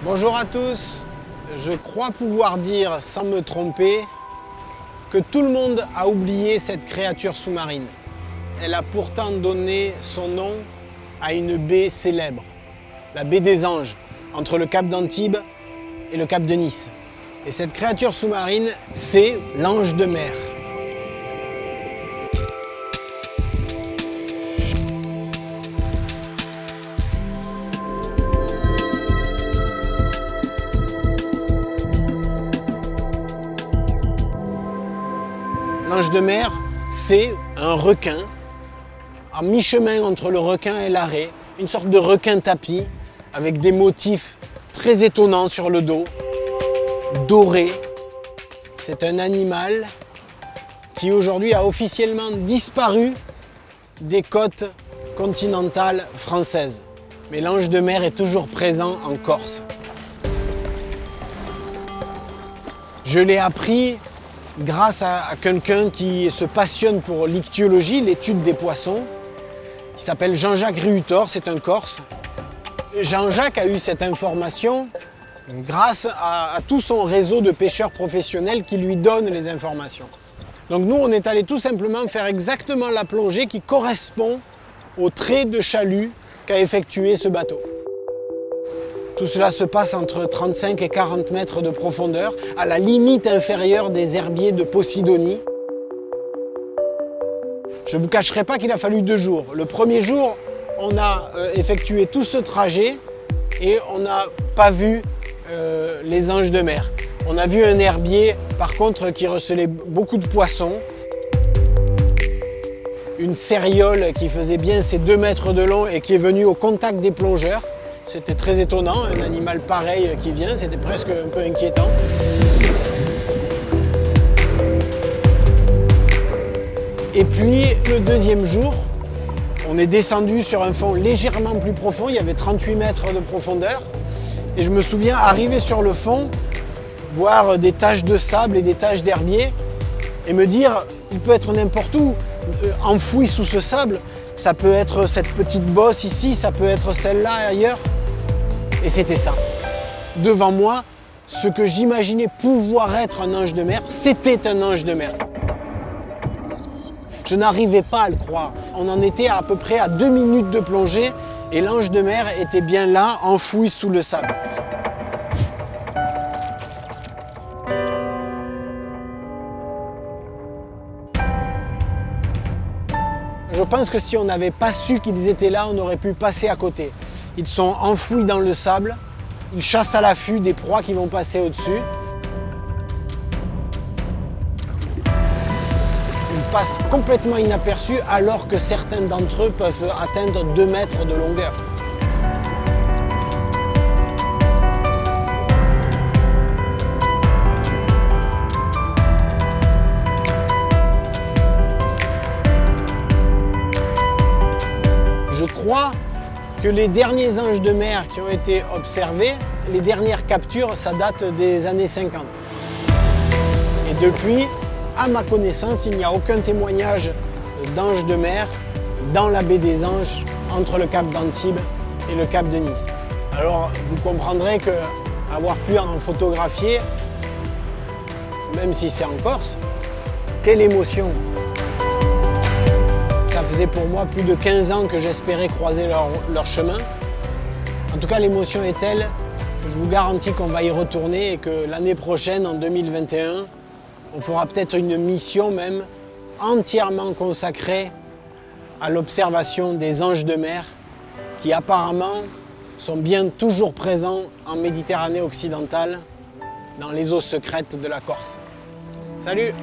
Bonjour à tous, je crois pouvoir dire sans me tromper que tout le monde a oublié cette créature sous-marine. Elle a pourtant donné son nom à une baie célèbre, la baie des Anges, entre le cap d'Antibes et le cap de Nice. Et cette créature sous-marine, c'est l'ange de mer. L'ange de mer, c'est un requin, à mi-chemin entre le requin et l'arrêt, une sorte de requin tapis, avec des motifs très étonnants sur le dos, doré. C'est un animal qui aujourd'hui a officiellement disparu des côtes continentales françaises. Mais l'ange de mer est toujours présent en Corse. Je l'ai appris grâce à quelqu'un qui se passionne pour l'ichtyologie, l'étude des poissons. Il s'appelle Jean-Jacques Rihutor, c'est un Corse. Jean-Jacques a eu cette information grâce à tout son réseau de pêcheurs professionnels qui lui donnent les informations. Donc nous, on est allé tout simplement faire exactement la plongée qui correspond au trait de chalut qu'a effectué ce bateau. Tout cela se passe entre 35 et 40 mètres de profondeur, à la limite inférieure des herbiers de Posidonie. Je ne vous cacherai pas qu'il a fallu 2 jours. Le premier jour, on a effectué tout ce trajet et on n'a pas vu les anges de mer. On a vu un herbier, par contre, qui recelait beaucoup de poissons. Une céréole qui faisait bien ses 2 mètres de long et qui est venue au contact des plongeurs. C'était très étonnant, un animal pareil qui vient, c'était presque un peu inquiétant. Et puis le deuxième jour, on est descendu sur un fond légèrement plus profond, il y avait 38 mètres de profondeur. Et je me souviens, arriver sur le fond, voir des taches de sable et des taches d'herbier, et me dire, il peut être n'importe où, enfoui sous ce sable. Ça peut être cette petite bosse ici, ça peut être celle-là ailleurs. Et c'était ça. Devant moi, ce que j'imaginais pouvoir être un ange de mer, c'était un ange de mer. Je n'arrivais pas à le croire. On en était à peu près à 2 minutes de plongée et l'ange de mer était bien là, enfoui sous le sable. Je pense que si on n'avait pas su qu'ils étaient là, on aurait pu passer à côté. Ils sont enfouis dans le sable, ils chassent à l'affût des proies qui vont passer au-dessus. Ils passent complètement inaperçus alors que certains d'entre eux peuvent atteindre 2 mètres de longueur. Je crois que les derniers anges de mer qui ont été observés, les dernières captures, ça date des années 50. Et depuis, à ma connaissance, il n'y a aucun témoignage d'anges de mer dans la baie des Anges, entre le cap d'Antibes et le cap de Nice. Alors, vous comprendrez qu'avoir pu en photographier, même si c'est en Corse, quelle émotion! Ça faisait pour moi plus de 15 ans que j'espérais croiser leur chemin. En tout cas, l'émotion est telle que je vous garantis qu'on va y retourner et que l'année prochaine, en 2021, on fera peut-être une mission même entièrement consacrée à l'observation des anges de mer qui apparemment sont bien toujours présents en Méditerranée occidentale, dans les eaux secrètes de la Corse. Salut!